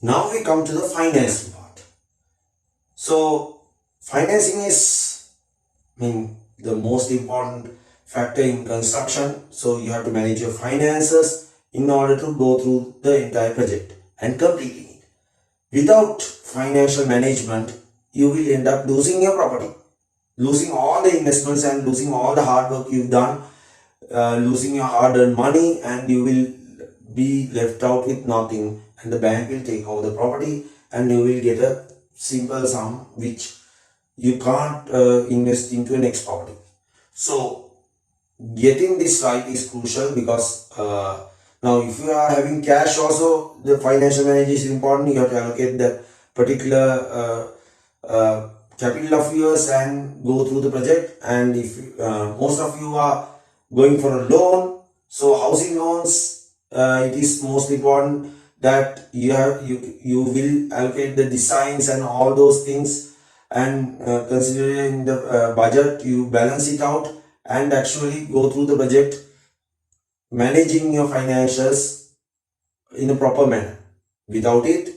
Now we come to the financing part. So financing is, the most important factor in construction. So you have to manage your finances in order to go through the entire project and completing it. Without financial management, you will end up losing your property, losing all the investments and losing all the hard work you've done, losing your hard-earned money, and you will be left out with nothing, and the bank will take over the property and you will get a simple sum which you can't invest into a next property. So getting this right is crucial, because now if you are having cash also, the financial management is important. You have to allocate that particular capital of yours and go through the project. And if most of you are going for a loan, so housing loans, it is most important that you will allocate the designs and all those things, and considering the budget, you balance it out and actually go through the project managing your financials in a proper manner. Without it,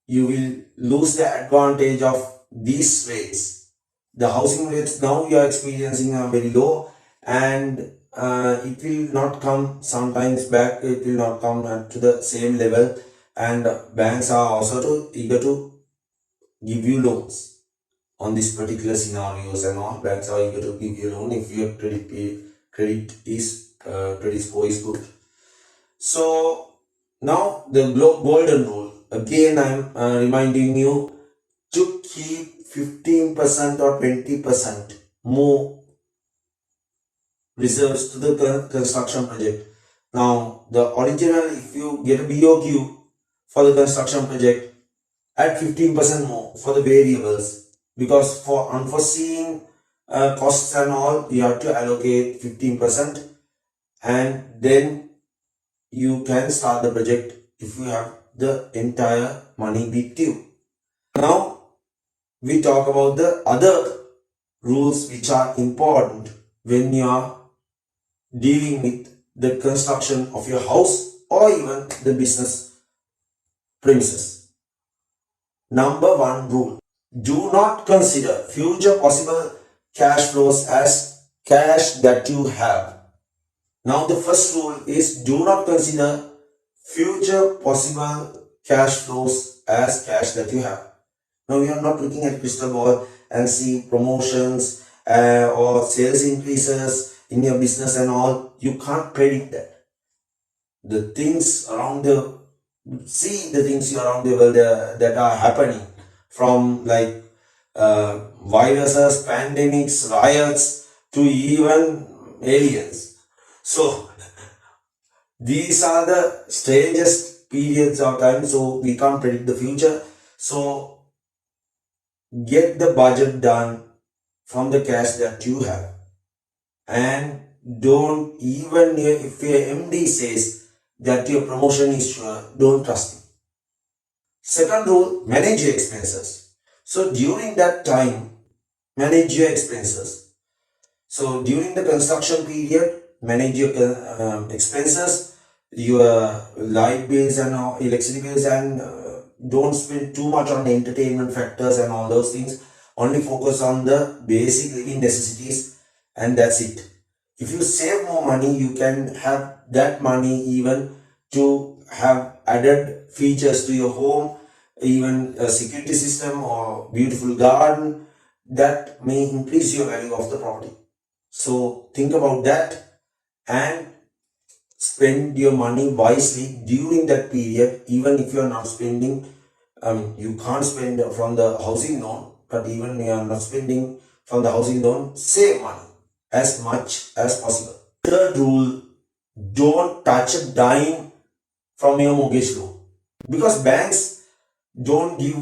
you will lose the advantage of these rates. The housing rates now you are experiencing are very low, and it will not come sometimes back, it will not come to the same level, and banks are also eager to give you loans on this particular scenarios, and all banks are eager to give you a loan if your credit score is good. So now the golden rule, again I'm reminding you to keep 15% or 20% more reserves to the construction project. Now the original, if you get a BOQ for the construction project, add 15% more for the variables, because for unforeseen costs and all, you have to allocate 15%, and then you can start the project if you have the entire money with you. Now we talk about the other rules which are important when you are dealing with the construction of your house or even the business premises. Number one rule: do not consider future possible cash flows as cash that you have. Now the first rule is, do not consider future possible cash flows as cash that you have. Now we are not looking at crystal ball and see promotions or sales increases in your business and all. You can't predict that. The things around the things around the world that are happening, from like viruses, pandemics, riots, to even aliens. So these are the strangest periods of time, so we can't predict the future. So get the budget done from the cash that you have, and don't, even if your MD says that your promotion is sure, don't trust him. Second rule: manage your expenses. So during that time, manage your expenses. So during the construction period, manage your expenses, your light bills and electricity bills, and don't spend too much on the entertainment factors and all those things. Only focus on the basic living necessities, and that's it. If you save more money, you can have that money even to have added features to your home, even a security system or beautiful garden that may increase your value of the property. So think about that and spend your money wisely during that period. Even if you are not spending, you can't spend from the housing loan, but even if you are not spending from the housing loan, save money as much as possible. Third rule: don't touch a dime from your mortgage loan, because banks don't give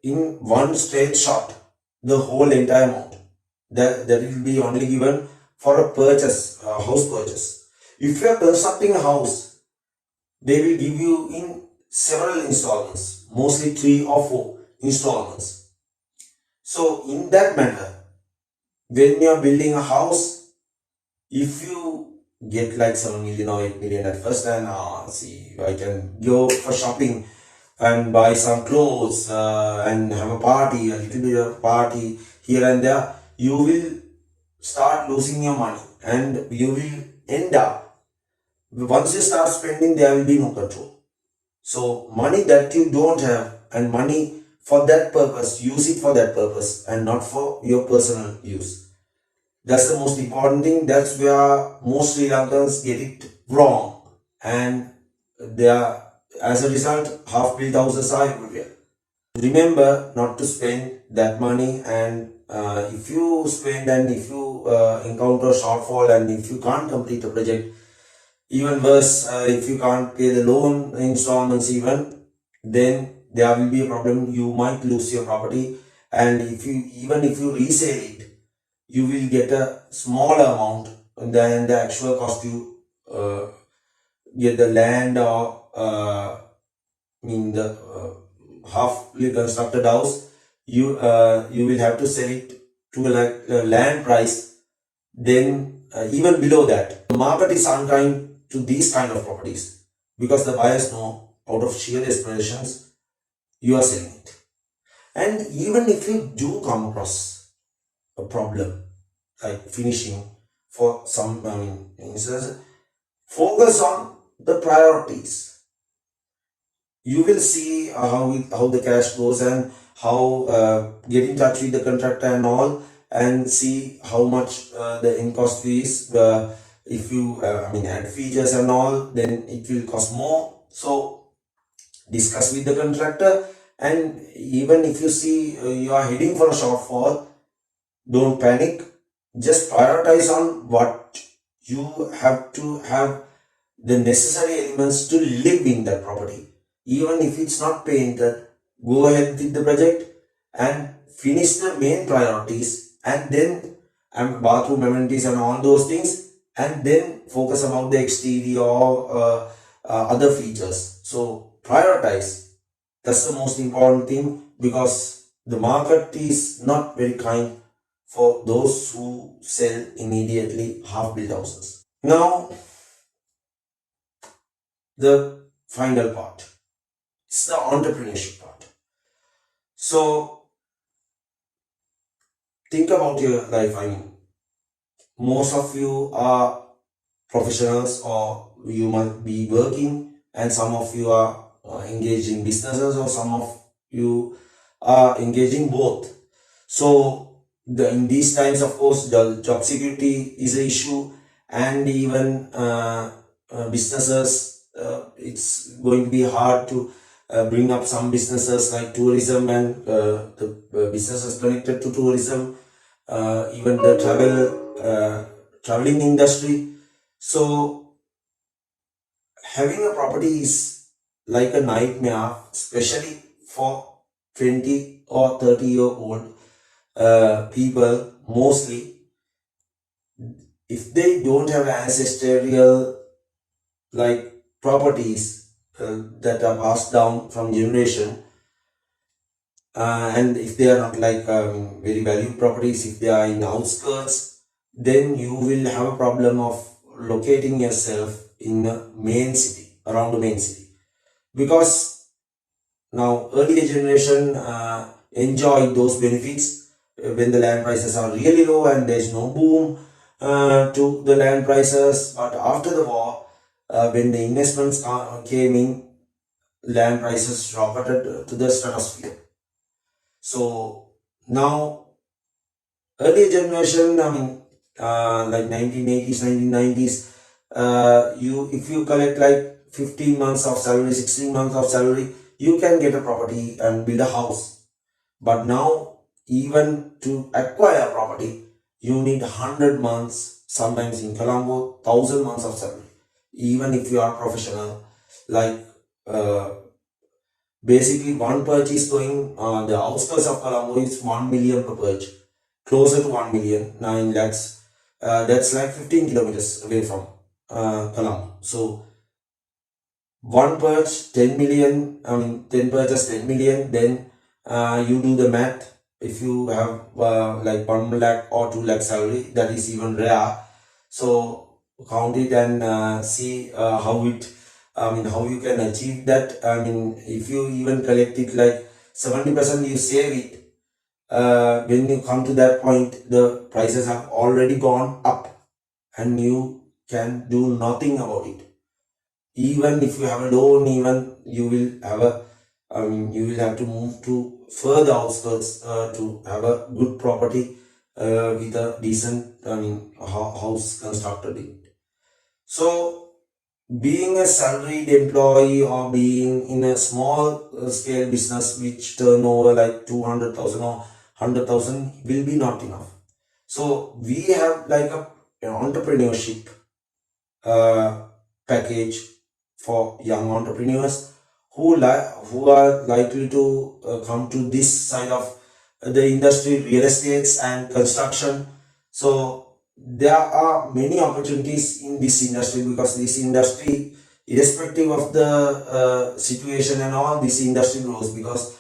in one straight shot the whole entire amount. That will be only given for a purchase, a house purchase. If you are constructing a house, they will give you in several installments, mostly 3 or 4 installments. So in that manner, when you are building a house, If you get like 7 million or 8 million at first, and see, I can go for shopping and buy some clothes and have a party, a little bit of party here and there, you will start losing your money and you will end up, once you start spending, there will be no control. So money that you don't have and money for that purpose, use it for that purpose and not for your personal use. That's the most important thing. That's where most Sri Lankans get it wrong, and they are, as a result, half built houses are everywhere. Remember not to spend that money, and if you spend and if you encounter shortfall and if you can't complete a project, even worse, if you can't pay the loan installments even, then there will be a problem. You might lose your property, and if you resell it, you will get a smaller amount than the actual cost you get the land or the halfly constructed house. You will have to sell it to a land price. Then even below that, the market is unkind to these kind of properties because the buyers know out of sheer desperations you are selling it. And even if you do come across a problem like finishing for some, instance, focus on the priorities. You will see how the cash goes and how get in touch with the contractor and all, and see how much the in cost fees. If you add features and all, then it will cost more. So discuss with the contractor, and even if you see you are heading for a shortfall, don't panic. Just prioritize on what you have to have the necessary elements to live in that property. Even if it's not painted, go ahead with the project and finish the main priorities, and then bathroom amenities and all those things, and then focus about the exterior or other features. So prioritize. That's the most important thing, because the market is not very kind for those who sell immediately half-built houses. Now, the final part. It's the entrepreneurship part. So, think about your life. Most of you are professionals, or you might be working, and some of you are engaged in businesses, or some of you are engaging both. So in these times, of course, the job security is an issue, and even businesses, it's going to be hard to bring up some businesses like tourism and the businesses connected to tourism, even the traveling industry. So having a property is like a nightmare, especially for 20 or 30-year-old people. Mostly, if they don't have ancestral like properties that are passed down from generation, and if they are not like very valued properties, if they are in outskirts, then you will have a problem of locating yourself in the main city, around the main city, because now earlier generation enjoyed those benefits when the land prices are really low and there is no boom to the land prices. But after the war, when the investments came in, land prices rocketed to the stratosphere. So now earlier generation, like 1980s, 1990s, if you collect like 15 months of salary, 16 months of salary, you can get a property and build a house. But now, even to acquire a property, you need 100 months, sometimes in Colombo, 1,000 months of salary. Even if you are professional, like basically one purchase going the outskirts of Colombo is 1 million per purchase, closer to 1 million, 9 lakhs. That's like 15 kilometers away from Colombo. So one purchase 10 million, 10 purchase 10 million, then you do the math. If you have like 1 lakh or 2 lakh salary, that is even rare. So count it and see how it, how you can achieve that. If you even collect it like 70%, you save it. When you come to that point, the prices have already gone up and you can do nothing about it. Even if you have a loan, even you will have you will have to move to further outskirts to have a good property with a decent house constructed in it. So being a salaried employee or being in a small scale business which turnover like 200,000 or 100,000 will be not enough. So we have like an entrepreneurship package for young entrepreneurs who are likely to come to this side of the industry, real estates and construction. So there are many opportunities in this industry, because this industry, irrespective of the situation and all, this industry grows because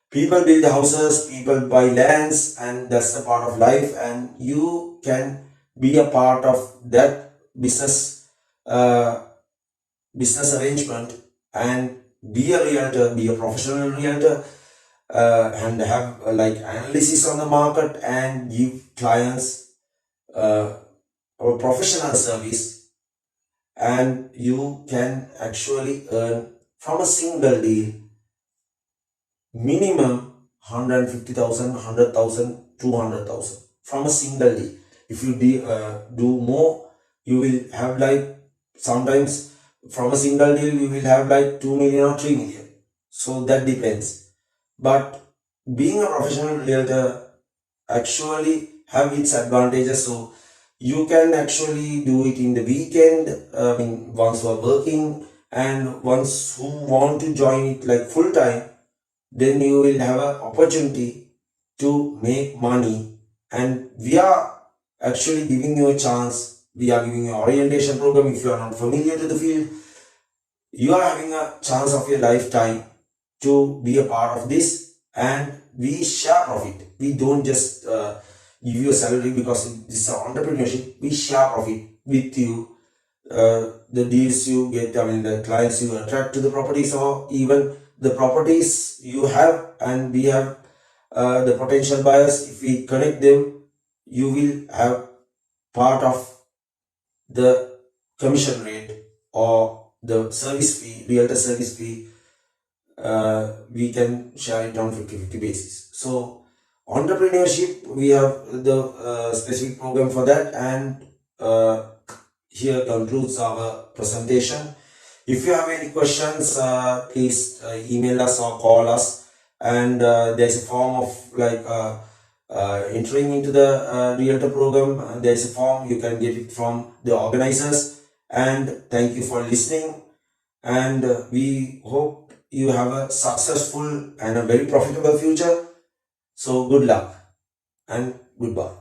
people build houses, people buy lands, and that's the part of life, and you can be a part of that uh, business arrangement and be a realtor, be a professional realtor, and have like analysis on the market and give clients a professional service, and you can actually earn from a single deal minimum 150,000, 100,000, 200,000 from a single deal. If you do more, you will have like sometimes from a single deal you will have like 2 million or 3 million. So that depends. But being a professional realtor actually have its advantages. So you can actually do it in the weekend, once you are working, and once who want to join it like full time, then you will have an opportunity to make money. And we are actually giving you a chance. We are giving you an orientation program. If you are not familiar to the field, you are having a chance of your lifetime to be a part of this, and we share profit. We don't just give you a salary because this is entrepreneurship. We share profit with you. The deals you get, the clients you attract to the properties, or even the properties you have and we have the potential buyers. If we connect them, you will have part of the commission rate or the service fee, realtor service fee. We can share it on 50-50 basis. So entrepreneurship, we have the specific program for that, and here concludes our presentation. If you have any questions, please email us or call us, and there's a form of like entering into the realtor program. There's a form, you can get it from the organizers. And thank you for listening, and we hope you have a successful and a very profitable future. So good luck and goodbye.